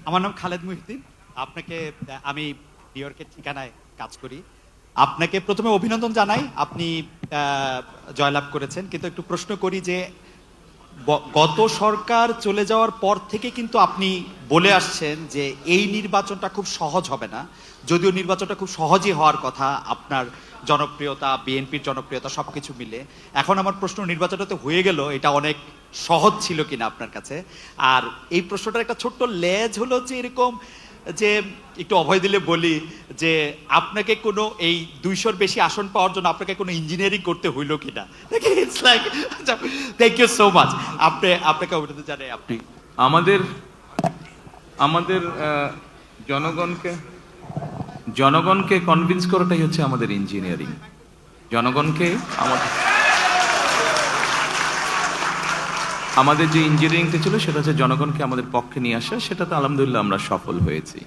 আমার নাম খালেদ মুহিউদ্দিন। আপনাকে আমি নিউ ইয়র্কের ঠিকানায় কাজ করি। আপনাকে প্রথমে অভিনন্দন জানাই, আপনি জয়লাভ করেছেন। কিন্তু একটু প্রশ্ন করি যে গত সরকার চলে যাওয়ার পর থেকে কিন্তু আপনি বলে আসছেন যে এই নির্বাচনটা খুব সহজ হবে না, যদিও নির্বাচনটা খুব সহজই হওয়ার কথা। আপনার জনপ্রিয়তা, বিএনপির জনপ্রিয়তা সবকিছু মিলে এখন আমার প্রশ্ন, নির্বাচনটা তো হয়ে গেল, এটা অনেক সহজ ছিল কিনা আপনার কাছে? আর এই প্রশ্নটার একটা ছোট্ট লেজ হলো যে এরকম যে একটু অভয় দিলে বলি যে আপনাকে কোনো এই 200-র বেশি আসন পাওয়ার জন্য আপনাকে কোনো ইঞ্জিনিয়ারিং করতে হইলো কিনা? It's like, thank you so much. আপনাকে অভিনন্দন জানাই। আপনি আমাদের আমাদের জনগণকে কনভিন্স করাটাই হচ্ছে আমাদের ইঞ্জিনিয়ারিং। জনগণকে আমাদের যে ইঞ্জিনিয়ারিংটা ছিল সেটা হচ্ছে জনগণকে আমাদের পক্ষে নিয়ে আসা, সেটাতে আলহামদুলিল্লাহ আমরা সফল হয়েছি।